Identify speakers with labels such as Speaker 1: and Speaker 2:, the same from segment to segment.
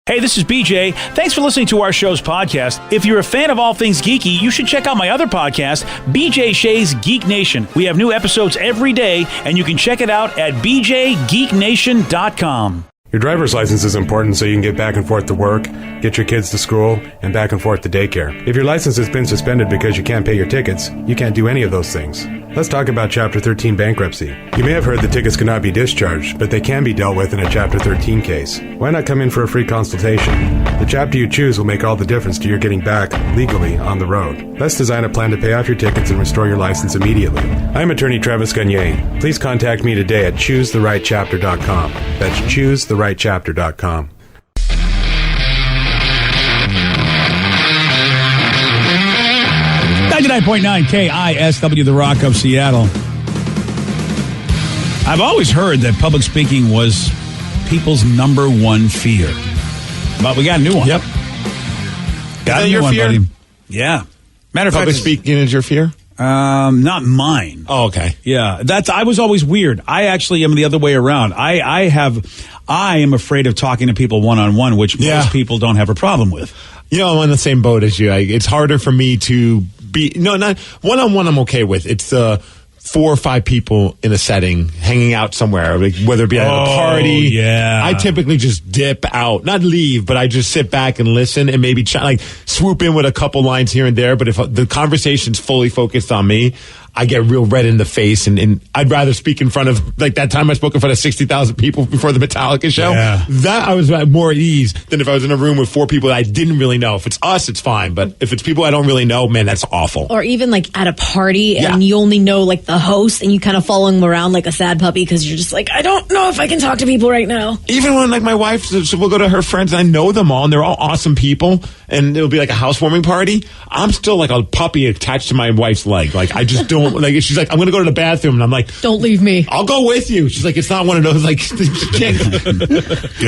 Speaker 1: Hey, this is BJ. Thanks for listening to our show's podcast. If you're a fan of all things geeky, you should check out my other podcast, BJ Shea's Geek Nation. We have new episodes every day, and you can check it out at bjgeeknation.com.
Speaker 2: Your driver's license is important so you can get back and forth to work, get your kids to school, and back and forth to daycare. If your license has been suspended because you can't pay your tickets, you can't do any of those things. Let's talk about Chapter 13 bankruptcy. You may have heard the tickets cannot be discharged, but they can be dealt with in a Chapter 13 case. Why not come in for a free consultation? The chapter you choose will make all the difference to your getting back legally on the road. Let's design a plan to pay off your tickets and restore your license immediately. I'm attorney Travis Gagne. Please contact me today at choosetherightchapter.com. That's choosetherightchapter.com.
Speaker 1: KISW, The Rock of Seattle. I've always heard that public speaking was people's number one fear. But we got a new one.
Speaker 3: Yep.
Speaker 1: Got a new one, buddy. Yeah. Matter of fact,
Speaker 3: Public speaking is your fear?
Speaker 1: not mine.
Speaker 3: Oh, okay.
Speaker 1: Yeah. I was always weird. I actually am the other way around. I am afraid of talking to people one-on-one, which most people don't have a problem with.
Speaker 3: You know, I'm on the same boat as you. It's harder for me to be, not one-on-one I'm okay with. It's 4 or 5 people in a setting, hanging out somewhere, like whether it be at a party.
Speaker 1: Yeah.
Speaker 3: I typically just dip out, not leave, but I just sit back and listen and maybe swoop in with a couple lines here and there. But if the conversation's fully focused on me, I get real red in the face, and I'd rather speak in front of, like that time I spoke in front of 60,000 people before the Metallica show. Yeah. That I was more at ease than if I was in a room with 4 people that I didn't really know. If it's us, it's fine. But if it's people I don't really know, man, that's awful.
Speaker 4: Or even like at a party and you only know like the host and you kind of follow him around like a sad puppy because you're just like, I don't know if I can talk to people right now.
Speaker 3: Even when like my wife, so we'll go to her friends and I know them all and they're all awesome people and it'll be like a housewarming party. I'm still like a puppy attached to my wife's leg. Like I just don't like. She's like, I'm going to go to the bathroom, and I'm like,
Speaker 4: don't leave me.
Speaker 3: I'll go with you. She's like, it's not one of those like. You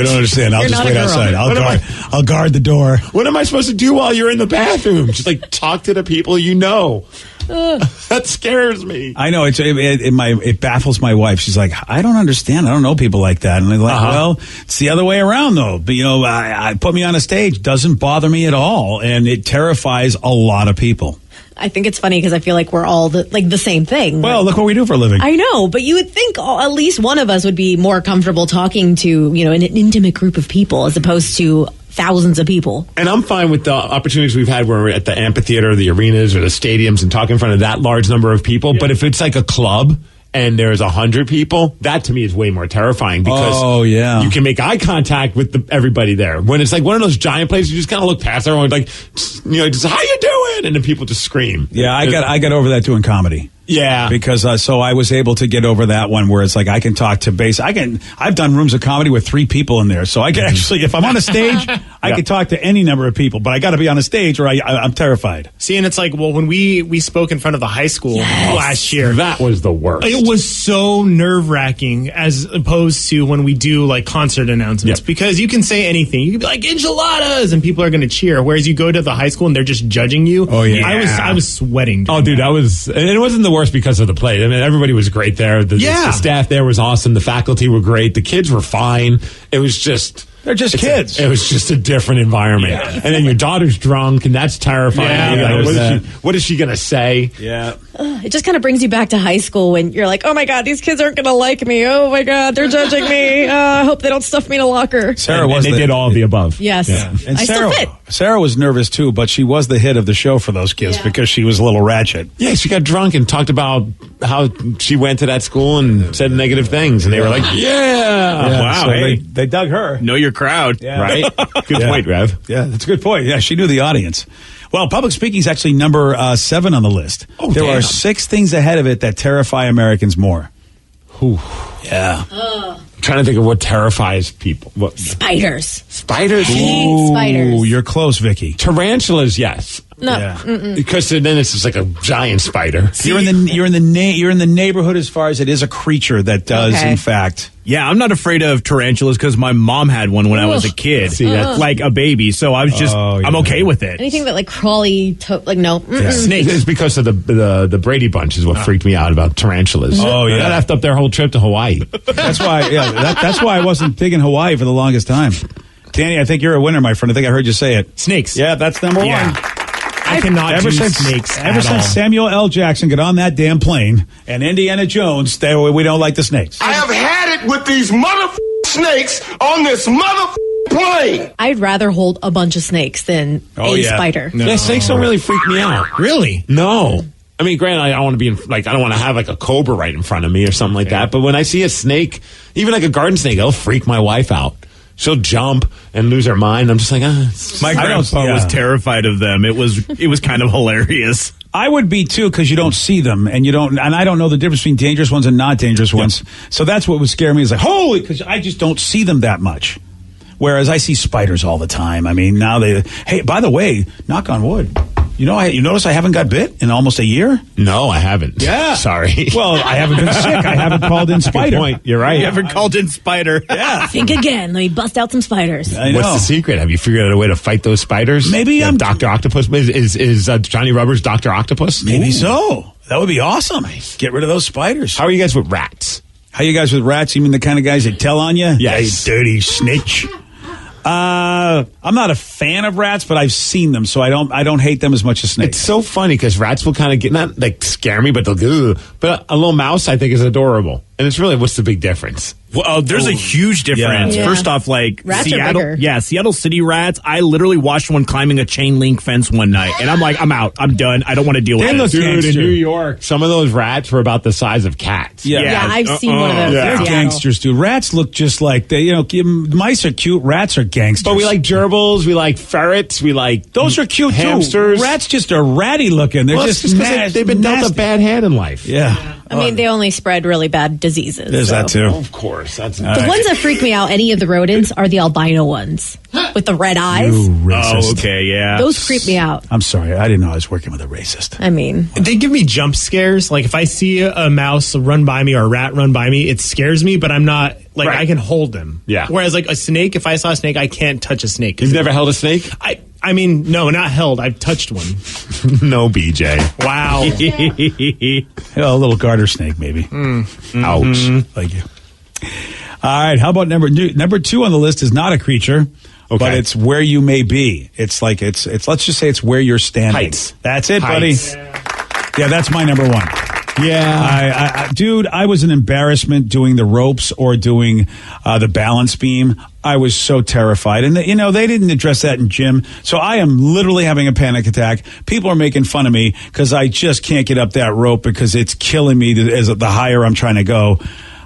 Speaker 1: don't understand. I'll just wait outside. I'll guard the door.
Speaker 3: What am I supposed to do while you're in the bathroom? She's like, talk to the people you know. That scares me.
Speaker 1: I know it baffles my wife. She's like, I don't understand. I don't know people like that. And I'm like, well, it's the other way around though. But I put me on a stage doesn't bother me at all, and it terrifies a lot of people.
Speaker 4: I think it's funny because I feel like we're all the same thing.
Speaker 1: Well, look what we do for a living.
Speaker 4: I know, but you would think at least one of us would be more comfortable talking to, an intimate group of people as opposed to thousands of people.
Speaker 3: And I'm fine with the opportunities we've had where we're at the amphitheater, the arenas, or the stadiums and talk in front of that large number of people. Yeah. But if it's like a club and there's 100 people, that to me is way more terrifying because you can make eye contact with everybody there. When it's like one of those giant places, you just kind of look past everyone like, just how you doing? And then people just scream.
Speaker 1: Yeah, I got over that doing comedy.
Speaker 3: Yeah,
Speaker 1: because so I was able to get over that one where it's like I can talk to I've done rooms of comedy with 3 people in there, so I can actually, if I'm on a stage, I can talk to any number of people, but I got to be on a stage or I'm terrified.
Speaker 5: See, and it's like, well, when we spoke in front of the high school last year,
Speaker 3: that was the worst.
Speaker 5: It was so nerve-wracking as opposed to when we do like concert announcements because you can say anything. You can be like enchiladas, and people are going to cheer. Whereas you go to the high school and they're just judging you.
Speaker 1: Oh yeah,
Speaker 5: I was sweating.
Speaker 3: Oh, dude, and it wasn't the worst because of the play. I mean, everybody was great there. The staff there was awesome. The faculty were great. The kids were fine. It was just...
Speaker 1: They're just kids.
Speaker 3: It was just a different environment. Yeah. And then your daughter's drunk, and that's terrifying. What is she going to say?
Speaker 1: Yeah.
Speaker 4: It just kind of brings you back to high school when you're like, oh my God, these kids aren't going to like me. Oh my God, they're judging me. I hope they don't stuff me in a locker.
Speaker 3: They did all of the above.
Speaker 4: Yes.
Speaker 1: Yeah. And
Speaker 4: I still fit.
Speaker 1: Sarah was nervous too, but she was the hit of the show for those kids because she was a little ratchet.
Speaker 3: Yeah, she got drunk and talked about how she went to that school and said negative things, and they were like,
Speaker 1: wow, so they dug her.
Speaker 5: Know your crowd.
Speaker 1: Yeah.
Speaker 3: Right? Good point, Rev.
Speaker 1: Yeah, that's a good point. Yeah, she knew the audience. Well, public speaking is actually number 7 on the list.
Speaker 3: Oh,
Speaker 1: there are 6 things ahead of it that terrify Americans more.
Speaker 3: Whew.
Speaker 1: Yeah.
Speaker 3: I'm trying to think of what terrifies people.
Speaker 4: Spiders.
Speaker 3: Spiders?
Speaker 4: Ooh, spiders.
Speaker 1: You're close, Vicky.
Speaker 3: Tarantulas, yes.
Speaker 4: No,
Speaker 3: because then it's just like a giant spider.
Speaker 1: You're in the neighborhood as far as it is a creature that does in fact.
Speaker 5: Yeah, I'm not afraid of tarantulas because my mom had one when I was a kid.
Speaker 3: See, that's
Speaker 5: like a baby, so I was just I'm okay with it.
Speaker 4: Anything that like crawly, no.
Speaker 3: Yeah. Snakes. It's because of the Brady Bunch is what freaked me out about tarantulas.
Speaker 1: Oh yeah,
Speaker 3: that effed up their whole trip to Hawaii.
Speaker 1: That's why. Yeah, that's why I wasn't big in Hawaii for the longest time. Danny, I think you're a winner, my friend. I think I heard you say it.
Speaker 5: Snakes.
Speaker 1: Yeah, that's number one.
Speaker 5: I cannot do snakes
Speaker 1: Ever
Speaker 5: at
Speaker 1: since
Speaker 5: all.
Speaker 1: Samuel L. Jackson got on that damn plane and Indiana Jones, we don't like the snakes.
Speaker 6: I have had it with these snakes on this plane.
Speaker 4: I'd rather hold a bunch of snakes than a spider.
Speaker 3: No. Yeah, snakes don't really freak me out.
Speaker 5: Really?
Speaker 3: No. I mean, granted, I don't want to be I don't want to have like a cobra right in front of me or something like that. But when I see a snake, even like a garden snake, it'll freak my wife out. She'll jump and lose her mind. I'm just like,
Speaker 7: My grandpa was terrified of them. It was kind of hilarious.
Speaker 1: I would be too, because you don't see them, and I don't know the difference between dangerous ones and not dangerous ones. So that's what would scare me. Is like, holy, because I just don't see them that much. Whereas I see spiders all the time. I mean, now hey, by the way, knock on wood. You notice I haven't got bit in almost a year?
Speaker 3: No, I haven't.
Speaker 1: Yeah.
Speaker 3: Sorry.
Speaker 1: Well, I haven't been sick. I haven't called in spider.
Speaker 3: Good point. You're right.
Speaker 7: You haven't called in spider.
Speaker 1: Yeah.
Speaker 4: Think again. Let me bust out some spiders.
Speaker 1: I know.
Speaker 3: What's the secret? Have you figured out a way to fight those spiders?
Speaker 1: Maybe
Speaker 3: I'm Dr. Octopus. Is Johnny Rubber's Dr. Octopus?
Speaker 1: Maybe so. That would be awesome. Get rid of those spiders.
Speaker 3: How are you guys with rats?
Speaker 1: How you guys with rats? You mean the kind of guys that tell on you?
Speaker 3: Yes.
Speaker 1: You dirty snitch. I'm not a fan of rats, but I've seen them, so I don't hate them as much as snakes.
Speaker 3: It's so funny because rats will kind of get, not like scare me, but they'll go. But a little mouse, I think, is adorable. And it's really, what's the big difference?
Speaker 7: Well, there's a huge difference.
Speaker 4: Yeah.
Speaker 7: First off, like
Speaker 4: Rats are
Speaker 7: Seattle,
Speaker 4: bigger.
Speaker 7: Seattle City rats. I literally watched one climbing a chain link fence one night, and I'm like, I'm out. I'm done. I don't want to deal with it.
Speaker 3: Dude, in New York, some of those rats were about the size of cats.
Speaker 4: Yeah, I've seen one of those.
Speaker 1: They're
Speaker 4: in Seattle.
Speaker 1: gangsters, dude. Rats look just like mice are cute. Rats are gangsters.
Speaker 3: But we like gerbils, we like ferrets, we like
Speaker 1: those are cute
Speaker 3: hamsters.
Speaker 1: too. Rats just are ratty looking. They're
Speaker 3: Well,
Speaker 1: just
Speaker 3: it's 'cause they've been dealt a bad hand in life.
Speaker 1: Yeah.
Speaker 4: I mean, they only spread really bad diseases.
Speaker 1: There's that too.
Speaker 3: Of course, that's
Speaker 4: The ones that freak me out, any of the rodents, are the albino ones with the red eyes.
Speaker 1: Ooh, racist.
Speaker 7: Oh, okay, yeah.
Speaker 4: Those creep me out.
Speaker 1: I'm sorry. I didn't know I was working with a racist.
Speaker 4: I mean,
Speaker 5: They give me jump scares. Like if I see a mouse run by me or a rat run by me, it scares me, but I'm not like I can hold them.
Speaker 3: Yeah.
Speaker 5: Whereas like a snake, if I saw a snake, I can't touch a snake.
Speaker 3: You've never held a snake?
Speaker 5: I mean, no, not held. I've touched one.
Speaker 3: No, BJ.
Speaker 5: Wow.
Speaker 1: A little garter snake, maybe.
Speaker 3: Ouch.
Speaker 1: Thank you. All right. How about number two on the list is not a creature, but it's where you may be. It's like it's. Let's just say it's where you're standing.
Speaker 3: Heights.
Speaker 1: That's it,
Speaker 3: Heights.
Speaker 1: buddy. Yeah, that's my number one.
Speaker 3: Yeah.
Speaker 1: Dude, I was an embarrassment doing the ropes or doing the balance beam. I was so terrified. And, they didn't address that in gym. So I am literally having a panic attack. People are making fun of me because I just can't get up that rope because it's killing me as the higher I'm trying to go.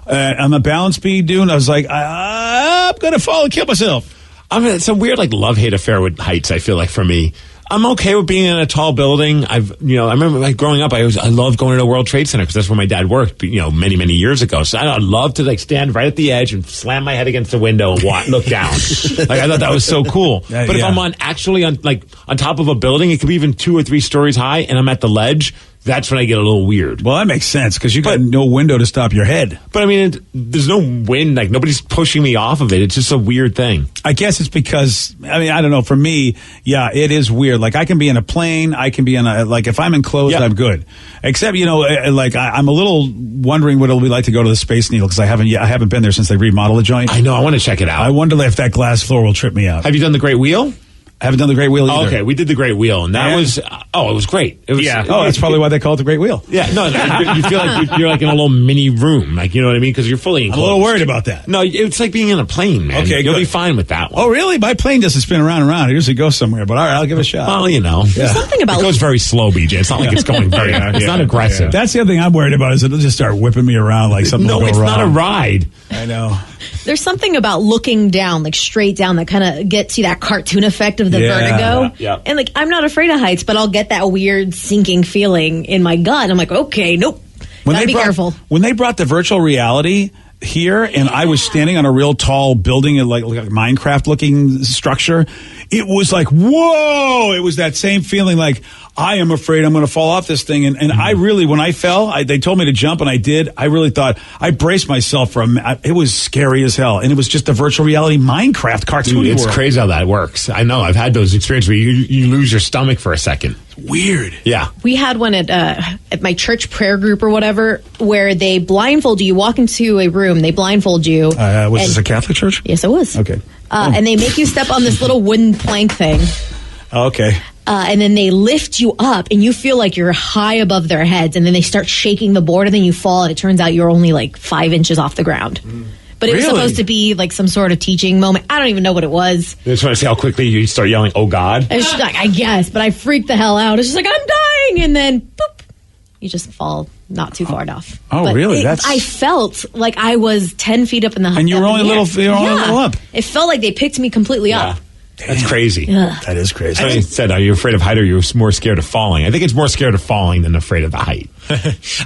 Speaker 1: On the balance beam, dude, I was like, I'm going to fall and kill myself.
Speaker 3: It's a weird love-hate affair with heights, I feel like, for me. I'm okay with being in a tall building. I remember growing up, I loved going to the World Trade Center because that's where my dad worked, many, many years ago. So I'd love to stand right at the edge and slam my head against the window and look down. I thought that was so cool. But if I'm on top of a building, it could be even 2 or 3 stories high and I'm at the ledge, that's when I get a little weird.
Speaker 1: Well, that makes sense because you got no window to stop your head.
Speaker 3: But I mean, there's no wind. Nobody's pushing me off of it. It's just a weird thing.
Speaker 1: I guess it's because, I don't know. For me, it is weird. Like I can be in a plane. I can be in if I'm enclosed, I'm good. Except, I'm a little wondering what it'll be like to go to the Space Needle because I haven't been there since they remodeled the joint.
Speaker 3: I know. I want to check it out.
Speaker 1: I wonder if that glass floor will trip me out.
Speaker 3: Have you done the Great Wheel?
Speaker 1: I haven't done the Great Wheel either.
Speaker 3: Okay, we did the Great Wheel, and that was, it was great. It was,
Speaker 1: that's probably why they call it the Great Wheel.
Speaker 3: Yeah, no, you feel like you're in a little mini room, you know what I mean? Because you're fully enclosed.
Speaker 1: I'm a little worried about that.
Speaker 3: No, it's like being in a plane, man.
Speaker 1: Okay,
Speaker 3: you'll
Speaker 1: good.
Speaker 3: be fine with that one.
Speaker 1: Oh, really? My plane doesn't spin around and around. It usually goes somewhere, but all right, I'll give it a shot.
Speaker 3: Well,
Speaker 4: there's something about
Speaker 3: it goes very slow, BJ. It's not like it's going very, it's not aggressive.
Speaker 1: Yeah. That's the other thing I'm worried about is it'll just start whipping me around like something will go wrong.
Speaker 3: No, it's not a ride.
Speaker 1: I know.
Speaker 4: There's something about looking down, straight down, that kind of gets you that cartoon effect of the vertigo.
Speaker 3: Yeah.
Speaker 4: And I'm not afraid of heights, but I'll get that weird sinking feeling in my gut. I'm like, okay, nope. Gotta be careful.
Speaker 1: When they brought the virtual reality here, and I was standing on a real tall building, like a Minecraft looking structure, it was like, whoa! It was that same feeling like, I am afraid I'm going to fall off this thing. And I really, when I fell, they told me to jump and I did. I really thought, I braced myself for it was scary as hell. And it was just a virtual reality Minecraft cartoon.
Speaker 3: Dude, it's crazy how that works. I know. I've had those experiences where you lose your stomach for a second.
Speaker 1: It's weird.
Speaker 3: Yeah.
Speaker 4: We had one at my church prayer group or whatever, where they blindfold you. You walk into a room, they blindfold you.
Speaker 1: Was this a Catholic church?
Speaker 4: Yes, it was.
Speaker 1: Okay.
Speaker 4: and they make you step on this little wooden plank thing.
Speaker 1: Okay.
Speaker 4: And then they lift you up, and you feel like you're high above their heads, and then they start shaking the board, and then you fall, and it turns out you're only like 5 inches off the ground. But it was supposed to be like some sort of teaching moment. I don't even know what it was.
Speaker 3: They just want to see how quickly you start yelling, "Oh God!"
Speaker 4: And she's like, I guess, but I freaked the hell out. It's just like, I'm dying, and then boop, you just fall not too far off.
Speaker 1: Oh,
Speaker 4: but
Speaker 1: really?
Speaker 4: I felt like I was 10 feet up in the
Speaker 1: and you were only a little up.
Speaker 4: It felt like they picked me completely up.
Speaker 3: That's crazy.
Speaker 1: That is crazy.
Speaker 3: I said, are you afraid of height or are you more scared of falling? I think it's more scared of falling than afraid of the height.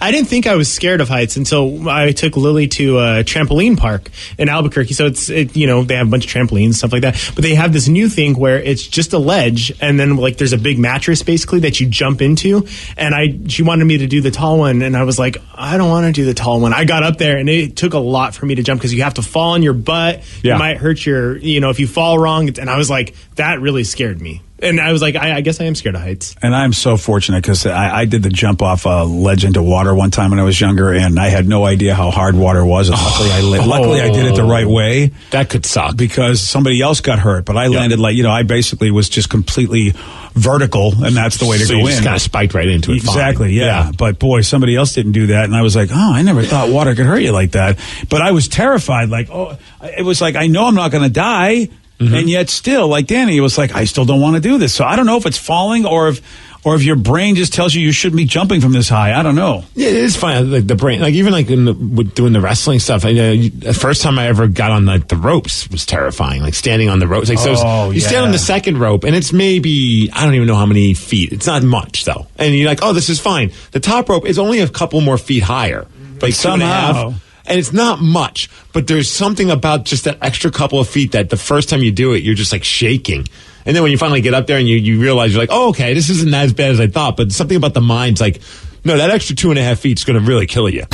Speaker 5: I didn't think I was scared of heights until I took Lily to a trampoline park in Albuquerque. So they have a bunch of trampolines, stuff like that. But they have this new thing where it's just a ledge, and then like there's a big mattress basically that you jump into. And she wanted me to do the tall one, and I was like, I don't want to do the tall one. I got up there, and it took a lot for me to jump because you have to fall on your butt. Yeah. You might hurt your, if you fall wrong. And I was like, that really scared me. And I was like, I guess I am scared of heights.
Speaker 1: And I'm so fortunate because I did the jump off a ledge into water one time when I was younger, and I had no idea how hard water was. And luckily I did it the right way.
Speaker 3: That could suck.
Speaker 1: Because somebody else got hurt. But I landed I basically was just completely vertical, and that's the way to go in.
Speaker 3: You just kind of spiked right into it.
Speaker 1: Exactly, yeah. But boy, somebody else didn't do that. And I was like, I never thought water could hurt you like that. But I was terrified. It was like, I know I'm not going to die. Mm-hmm. And yet still, like Danny, it was like, I still don't want to do this. So I don't know if it's falling or if your brain just tells you shouldn't be jumping from this high. I don't know.
Speaker 3: Yeah, it is funny. Like the brain, with doing the wrestling stuff. The first time I ever got on the ropes was terrifying. Like standing on the ropes. You stand on the second rope, and it's maybe, I don't even know how many feet. It's not much though. And you're like, oh, this is fine. The top rope is only a couple more feet higher. Like somehow. And it's not much, but there's something about just that extra couple of feet that the first time you do it, you're just like shaking. And then when you finally get up there and you realize, you're like, oh, okay, this isn't as bad as I thought. But something about the mind's like, no, that extra 2.5 feet is going to really kill you.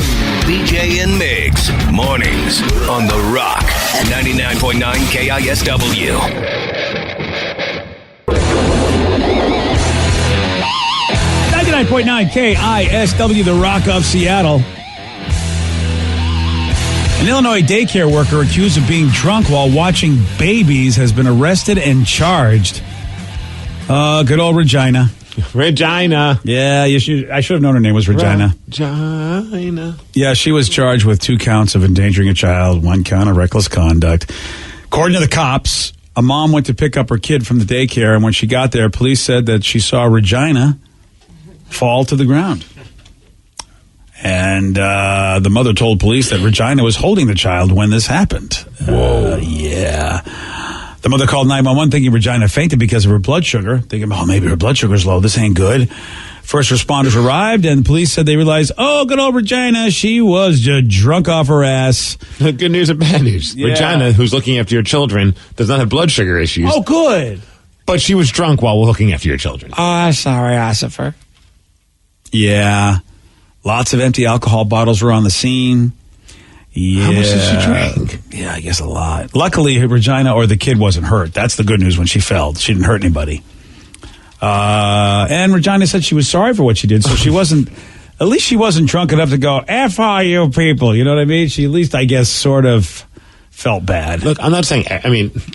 Speaker 8: BJ and Migs, mornings on The Rock, 99.9 KISW.
Speaker 1: 99.9 KISW, The Rock of Seattle. An Illinois daycare worker accused of being drunk while watching babies has been arrested and charged. Good old Regina.
Speaker 3: Regina.
Speaker 1: Yeah, I should have known her name was Regina.
Speaker 3: Regina.
Speaker 1: Yeah, she was charged with 2 counts of endangering a child, 1 count of reckless conduct. According to the cops, a mom went to pick up her kid from the daycare, and when she got there, police said that she saw Regina fall to the ground. And the mother told police that Regina was holding the child when this happened.
Speaker 3: Whoa.
Speaker 1: Yeah. The mother called 911 thinking Regina fainted because of her blood sugar, thinking, maybe her blood sugar's low. This ain't good. First responders arrived, and police said they realized, good old Regina, she was just drunk off her ass.
Speaker 3: Good news and bad news. Yeah. Regina, who's looking after your children, does not have blood sugar issues.
Speaker 1: Oh, good.
Speaker 3: But she was drunk while looking after your children.
Speaker 1: Sorry, Ossifer. Yeah. Lots of empty alcohol bottles were on the scene. Yeah.
Speaker 3: How much did she drink?
Speaker 1: Yeah, I guess a lot. Luckily, Regina or the kid wasn't hurt. That's the good news when she fell. She didn't hurt anybody. And Regina said she was sorry for what she did, so she wasn't, at least she wasn't drunk enough to go, F all you people. You know what I mean? She at least, I guess, sort of felt bad.
Speaker 3: Look, I'm not saying,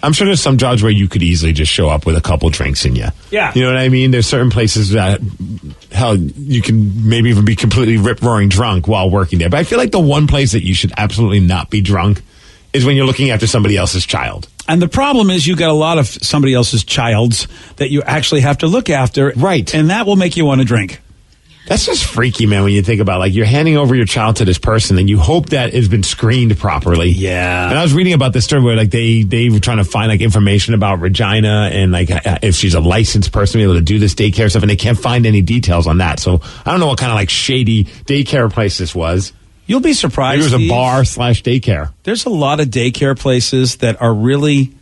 Speaker 3: I'm sure there's some jobs where you could easily just show up with a couple drinks in you.
Speaker 1: Yeah.
Speaker 3: You know what I mean? There's certain places that, hell, you can maybe even be completely rip-roaring drunk while working there. But I feel like the one place that you should absolutely not be drunk is when you're looking after somebody else's child.
Speaker 1: And the problem is you got a lot of somebody else's childs that you actually have to look after.
Speaker 3: Right.
Speaker 1: And that will make you want to drink.
Speaker 3: That's just freaky, man, when you think about, you're handing over your child to this person and you hope that it's been screened properly.
Speaker 1: Yeah.
Speaker 3: And I was reading about this story where, they were trying to find, information about Regina and, if she's a licensed person to be able to do this daycare stuff, and they can't find any details on that. So I don't know what kind of, shady daycare place this was.
Speaker 1: You'll be surprised.
Speaker 3: Maybe it was a bar/daycare.
Speaker 1: There's a lot of daycare places that are really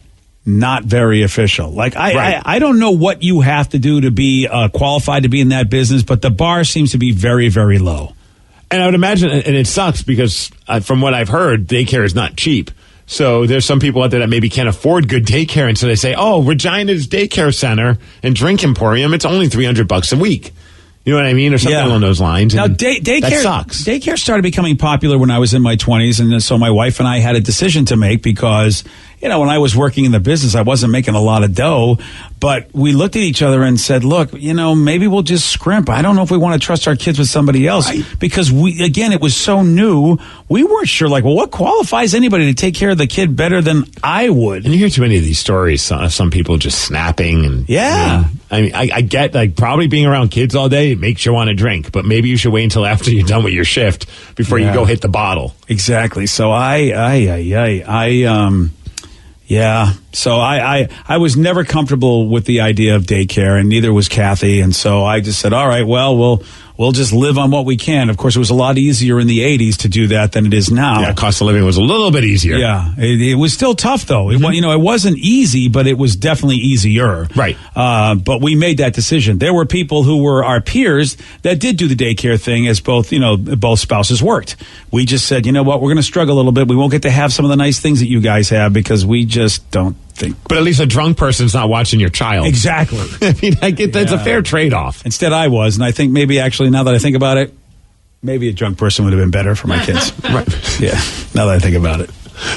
Speaker 1: not very official. I don't know what you have to do to be qualified to be in that business, but the bar seems to be very, very low.
Speaker 3: And I would imagine, and it sucks because from what I've heard, daycare is not cheap. So there's some people out there that maybe can't afford good daycare, and so they say, Regina's Daycare Center and Drink Emporium, it's only $300 a week. You know what I mean? Or something along those lines.
Speaker 1: Now, daycare,
Speaker 3: that sucks.
Speaker 1: Daycare started becoming popular when I was in my 20s, and so my wife and I had a decision to make because, when I was working in the business, I wasn't making a lot of dough, but we looked at each other and said, look, maybe we'll just scrimp. I don't know if we want to trust our kids with somebody else because it was so new. We weren't sure, what qualifies anybody to take care of the kid better than I would?
Speaker 3: And you hear too many of these stories, some people just snapping. And
Speaker 1: yeah.
Speaker 3: I mean, I get, probably being around kids all day, it makes you want to drink, but maybe you should wait until after you're done with your shift before you go hit the bottle.
Speaker 1: Exactly. So So I was never comfortable with the idea of daycare, and neither was Kathy. And so I just said, all right, well, we'll just live on what we can. Of course, it was a lot easier in the 80s to do that than it is now.
Speaker 3: Yeah, cost of living was a little bit easier.
Speaker 1: Yeah, it was still tough, though. It wasn't easy, but it was definitely easier.
Speaker 3: Right.
Speaker 1: But we made that decision. There were people who were our peers that did do the daycare thing as both spouses worked. We just said, you know what, we're going to struggle a little bit. We won't get to have some of the nice things that you guys have because we just don't think.
Speaker 3: But at least a drunk person's not watching your child.
Speaker 1: Exactly.
Speaker 3: I mean, I get that's a fair trade-off.
Speaker 1: Instead, I was, and I think maybe actually, now that I think about it, maybe a drunk person would have been better for my kids.
Speaker 3: Right.
Speaker 1: Yeah, now that I think about it.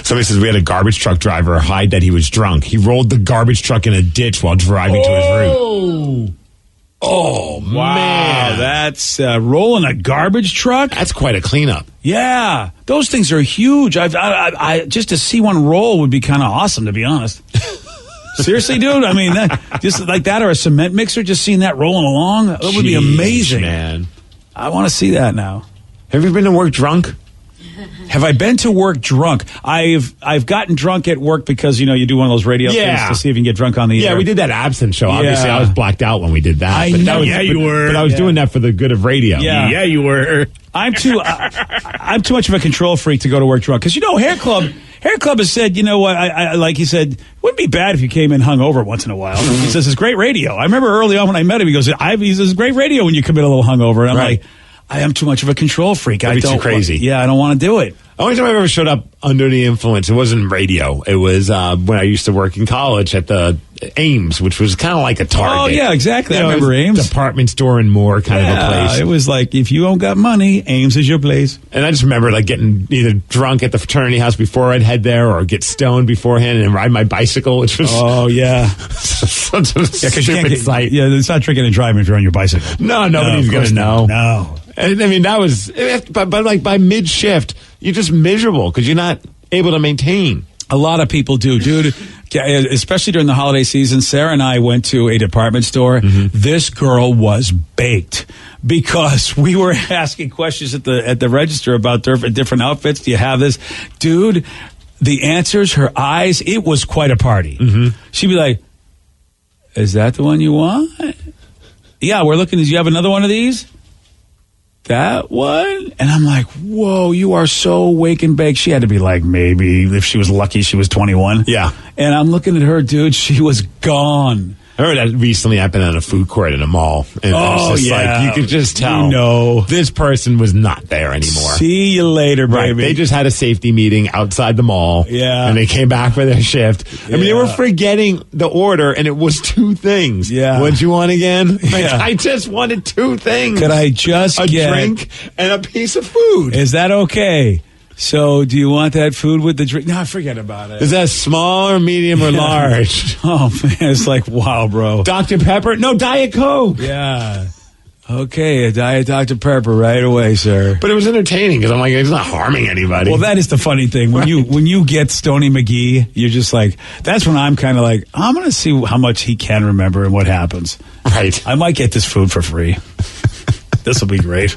Speaker 3: Somebody says we had a garbage truck driver hide that he was drunk. He rolled the garbage truck in a ditch while driving to his route. Oh,
Speaker 1: wow.
Speaker 3: Man.
Speaker 1: That's rolling a garbage truck?
Speaker 3: That's quite a cleanup.
Speaker 1: Yeah. Those things are huge. I just to see one roll would be kind of awesome, to be honest. Seriously, dude? I mean, just like that or a cement mixer, just seeing that rolling along, that would be amazing.
Speaker 3: Man.
Speaker 1: I want to see that now.
Speaker 3: Have you been to work drunk?
Speaker 1: Have I been to work drunk? I've gotten drunk at work because, you do one of those radio things to see if you can get drunk on the air.
Speaker 3: Yeah, we did that absent show. Obviously, I was blacked out when we did that.
Speaker 1: I know.
Speaker 5: You were.
Speaker 3: But I was doing that for the good of radio.
Speaker 1: Yeah,
Speaker 5: you were.
Speaker 1: I'm too much of a control freak to go to work drunk. Because, Hair Club has said, like he said, wouldn't be bad if you came in hungover once in a while. He says, it's great radio. I remember early on when I met him, he says, it's great radio when you come in a little hungover. And I'm like, I am too much of a control freak.
Speaker 3: That'd be too crazy.
Speaker 1: I don't want to do it.
Speaker 3: The only time I've ever showed up under the influence, it wasn't radio. It was when I used to work in college at the Ames, which was kind of like a Target.
Speaker 1: Oh, yeah, exactly. I remember Ames.
Speaker 3: Department store and more kind of a place.
Speaker 1: It was like, if you don't got money, Ames is your place.
Speaker 3: And I just remember getting either drunk at the fraternity house before I'd head there or get stoned beforehand and ride my bicycle, which was...
Speaker 1: Oh, yeah.
Speaker 3: such a stupid sight.
Speaker 1: Yeah, it's not drinking and driving if you're on your bicycle.
Speaker 3: No, nobody's going to know.
Speaker 1: No.
Speaker 3: And, I mean, that was... But by mid-shift, you're just miserable because you're not able to maintain.
Speaker 1: A lot of people do, dude. Especially during the holiday season. Sarah and I went to a department store. Mm-hmm. This girl was baked because we were asking questions at the register about different outfits. Do you have this? Dude, the answers, her eyes, it was quite a party. Mm-hmm. She'd be like, is that the one you want? Yeah, we're looking. Do you have another one of these? That one? And I'm like, whoa, you are so wake and bake. She had to be like, maybe, if she was lucky, she was 21.
Speaker 3: Yeah.
Speaker 1: And I'm looking at her, dude, she was gone.
Speaker 3: I remember that recently I've been at a food court in a mall. And it was just like, you could just tell this person was not there anymore.
Speaker 1: See you later, baby.
Speaker 3: Right. They just had a safety meeting outside the mall.
Speaker 1: Yeah.
Speaker 3: And they came back for their shift. Yeah. I mean, they were forgetting the order, and it was two things.
Speaker 1: Yeah.
Speaker 3: What'd you want again? I just wanted two things.
Speaker 1: Could I just get
Speaker 3: a drink and a piece of food?
Speaker 1: Is that okay? So, do you want that food with the drink? No, forget about it.
Speaker 3: Is that small or medium or large?
Speaker 1: Oh, man, it's like, wow, bro.
Speaker 3: Dr. Pepper? No, Diet Coke.
Speaker 1: Yeah. Okay, a Diet Dr. Pepper right away, sir.
Speaker 3: But it was entertaining because I'm like, it's not harming anybody.
Speaker 1: Well, that is the funny thing. When you get Stoney McGee, you're just like, that's when I'm kind of like, I'm going to see how much he can remember and what happens.
Speaker 3: Right.
Speaker 1: I might get this food for free. This will be great.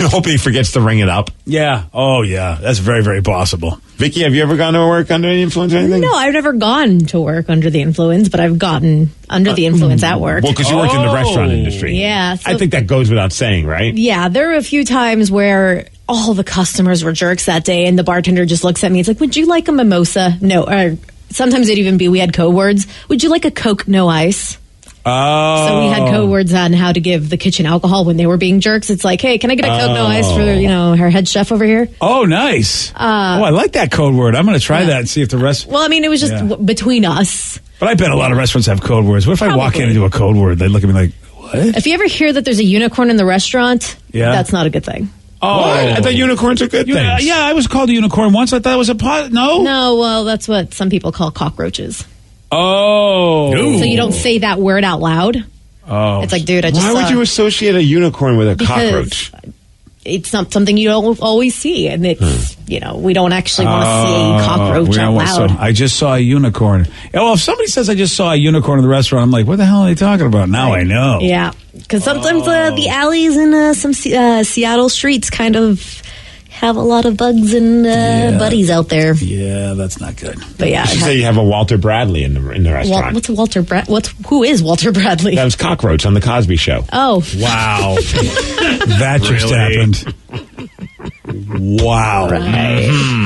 Speaker 3: Hope he forgets to ring it up.
Speaker 1: Yeah. Oh, yeah. That's very, very possible.
Speaker 3: Vicky, have you ever gone to work under any influence or anything?
Speaker 4: No, I've never gone to work under the influence, but I've gotten under the influence at work.
Speaker 3: Well, because you worked in the restaurant industry.
Speaker 4: Yeah. So,
Speaker 3: I think that goes without saying, right?
Speaker 4: Yeah. There were a few times where all the customers were jerks that day, and the bartender just looks at me. It's like, would you like a mimosa? No. Or sometimes it'd even be, we had code words. Would you like a Coke, no ice?
Speaker 1: Oh.
Speaker 4: So we had code words on how to give the kitchen alcohol when they were being jerks. It's like, hey, can I get a Coke, no ice for, our head chef over here?
Speaker 1: Oh, nice. I like that code word. I'm going to try that and see if the rest...
Speaker 4: Well, I mean, it was just between us.
Speaker 1: But I bet a lot of restaurants have code words. What if I walk in and do a code word? They look at me like, what?
Speaker 4: If you ever hear that there's a unicorn in the restaurant, that's not a good thing.
Speaker 1: Oh,
Speaker 3: What? I thought unicorns are good things.
Speaker 1: Yeah, I was called a unicorn once. I thought it was a no.
Speaker 4: No, well, that's what some people call cockroaches.
Speaker 1: Oh,
Speaker 4: So you don't say that word out loud.
Speaker 1: Oh,
Speaker 4: It's like, dude, I just
Speaker 3: Why would you associate a unicorn with a cockroach?
Speaker 4: It's not something you don't always see, and it's we don't actually want to see a cockroach out loud.
Speaker 1: I just saw a unicorn. Well, if somebody says I just saw a unicorn in the restaurant, I'm like, what the hell are they talking about? Now I know.
Speaker 4: Yeah, because sometimes the alleys in some Seattle streets kind of have a lot of bugs and buddies out there.
Speaker 1: Yeah, that's not good.
Speaker 4: But yeah,
Speaker 3: You say you have a Walter Bradley in the restaurant.
Speaker 4: what's Walter who is Walter Bradley?
Speaker 3: That was Cockroach on the Cosby Show.
Speaker 4: Oh,
Speaker 1: Wow, that just happened. Wow,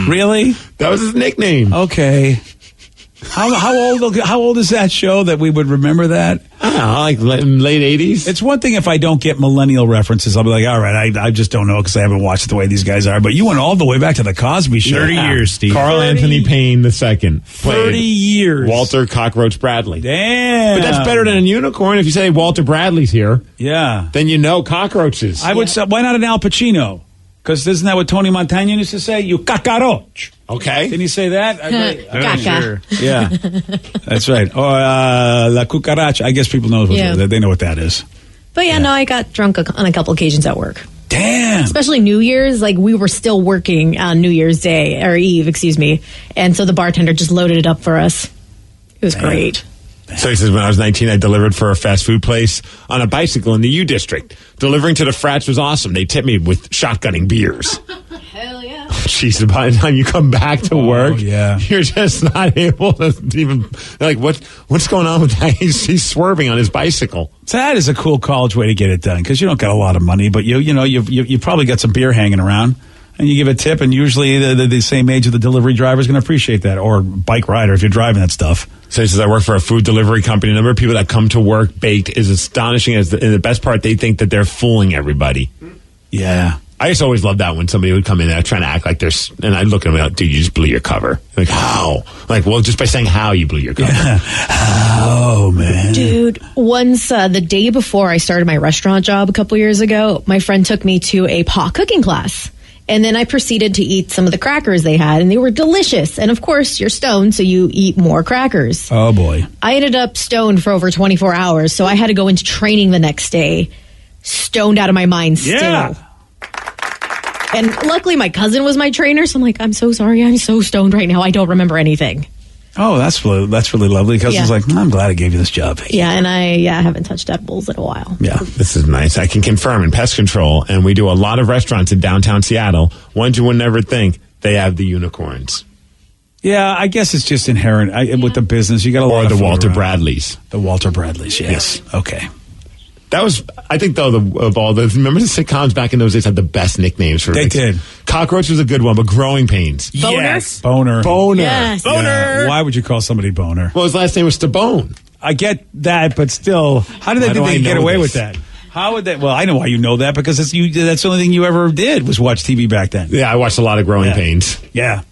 Speaker 1: really?
Speaker 3: That was his nickname.
Speaker 1: Okay. How old is that show that we would remember that?
Speaker 3: I don't know, like late 80s.
Speaker 1: It's one thing if I don't get millennial references. I'll be like, all right, I just don't know because I haven't watched it the way these guys are. But you went all the way back to the Cosby Show.
Speaker 7: 30 years, Steve.
Speaker 3: Carl
Speaker 1: 30
Speaker 3: Anthony Payne II.
Speaker 1: 30 years.
Speaker 3: Walter Cockroach Bradley.
Speaker 1: Damn.
Speaker 3: But that's better than a unicorn. If you say Walter Bradley's here,
Speaker 1: Yeah.
Speaker 3: then you know cockroaches.
Speaker 1: I would say, why not an Al Pacino? Because isn't that what Tony Montana used to say? You cockroach.
Speaker 3: Okay.
Speaker 1: Didn't he say that?
Speaker 4: Caca.
Speaker 1: Yeah. That's right. Or La Cucaracha. I guess people know they know what that is.
Speaker 4: But no, I got drunk on a couple occasions at work.
Speaker 1: Damn.
Speaker 4: Especially New Year's, like we were still working on New Year's Day or Eve, excuse me, and so the bartender just loaded it up for us. It was great.
Speaker 3: So he says, when I was 19, I delivered for a fast food place on a bicycle in the U District. Delivering to the frats was awesome. They tipped me with shotgunning beers.
Speaker 4: Hell yeah.
Speaker 3: Jeez, by the time you come back to work, you're just not able to even, like, what's going on with that? He's swerving on his bicycle.
Speaker 1: So that is a cool college way to get it done because you don't got a lot of money, but you probably got some beer hanging around. And you give a tip, and usually the same age of the delivery driver is going to appreciate that, or bike rider if you're driving that stuff.
Speaker 3: So he says, I work for a food delivery company. The number of people that come to work baked is astonishing. And the best part, they think that they're fooling everybody.
Speaker 1: Yeah.
Speaker 3: I just always loved that when somebody would come in there trying to act like and I look at them like, dude, you just blew your cover. Like, how? Like, well, just by saying how you blew your cover.
Speaker 1: Yeah. Oh, man.
Speaker 4: Dude, once the day before I started my restaurant job a couple years ago, my friend took me to a pot cooking class. And then I proceeded to eat some of the crackers they had, and they were delicious. And of course, you're stoned, so you eat more crackers.
Speaker 1: Oh, boy.
Speaker 4: I ended up stoned for over 24 hours, so I had to go into training the next day, stoned out of my mind still.
Speaker 1: Yeah.
Speaker 4: And luckily, my cousin was my trainer, so I'm like, I'm so sorry, I'm so stoned right now, I don't remember anything.
Speaker 1: Oh, that's really lovely. Cousin's like, I'm glad I gave you this job.
Speaker 4: Yeah, and I haven't touched edibles in a while.
Speaker 1: Yeah.
Speaker 3: This is nice. I can confirm in pest control, and we do a lot of restaurants in downtown Seattle, ones you would never think they have the unicorns.
Speaker 1: Yeah, I guess it's just inherent with the business. You got a lot
Speaker 3: Or
Speaker 1: of
Speaker 3: the
Speaker 1: food
Speaker 3: Walter
Speaker 1: around.
Speaker 3: Bradleys.
Speaker 1: The Walter Bradleys, yes. Okay.
Speaker 3: That was, I think, though, of all those, remember the sitcoms back in those days had the best nicknames for
Speaker 1: They did.
Speaker 3: Cockroach was a good one, but Growing Pains.
Speaker 4: Boner?
Speaker 1: Yes. Boner.
Speaker 3: Boner.
Speaker 4: Yes.
Speaker 1: Yeah.
Speaker 7: Boner.
Speaker 1: Why would you call somebody Boner?
Speaker 3: Well, his last name was Stabone.
Speaker 1: I get that, but still, how did
Speaker 3: Why
Speaker 1: they
Speaker 3: do
Speaker 1: think
Speaker 3: I
Speaker 1: they could get
Speaker 3: know
Speaker 1: away
Speaker 3: this?
Speaker 1: with that? How would that? Well, I know why you know that because that's the only thing you ever did was watch TV back then.
Speaker 3: Yeah, I watched a lot of Growing
Speaker 1: Yeah.
Speaker 3: Pains.
Speaker 1: Yeah.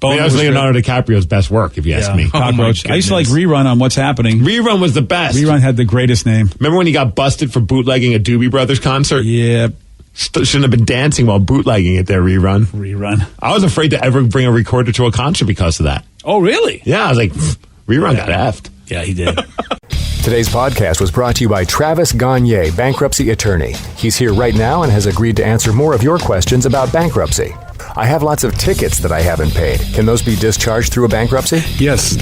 Speaker 3: I mean, that was Leonardo DiCaprio's best work, if you ask me.
Speaker 1: Cockroach. I used to like Rerun on What's Happening.
Speaker 3: Rerun was the best.
Speaker 1: Rerun had the greatest name.
Speaker 3: Remember when he got busted for bootlegging a Doobie Brothers concert?
Speaker 1: Yeah.
Speaker 3: Shouldn't have been dancing while bootlegging it there, Rerun.
Speaker 1: Rerun.
Speaker 3: I was afraid to ever bring a recorder to a concert because of that.
Speaker 1: Oh, really?
Speaker 3: Yeah, I was like, Rerun got effed.
Speaker 1: Yeah, he did.
Speaker 9: Today's podcast was brought to you by Travis Gagne, bankruptcy attorney. He's here right now and has agreed to answer more of your questions about bankruptcy. I have lots of tickets that I haven't paid. Can those be discharged through a bankruptcy?
Speaker 2: Yes,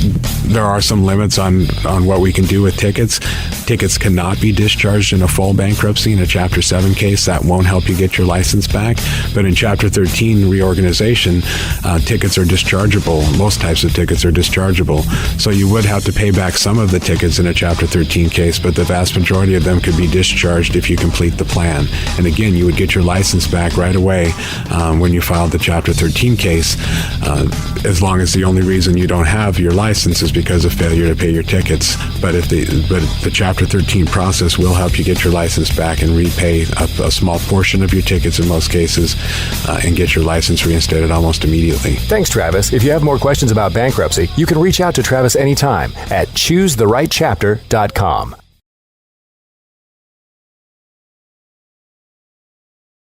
Speaker 2: there are some limits on what we can do with tickets. Tickets cannot be discharged in a full bankruptcy. In a Chapter 7 case, that won't help you get your license back. But in Chapter 13 reorganization, tickets are dischargeable. Most types of tickets are dischargeable. So you would have to pay back some of the tickets in a Chapter 13 case, but the vast majority of them could be discharged if you complete the plan. And again, you would get your license back right away when you filed the Chapter 13 case, as long as the only reason you don't have your license is because of failure to pay your tickets. But the Chapter 13 process will help you get your license back and repay a small portion of your tickets in most cases, and get your license reinstated almost immediately.
Speaker 9: Thanks, Travis. If you have more questions about bankruptcy, you can reach out to Travis anytime at choosetherightchapter.com.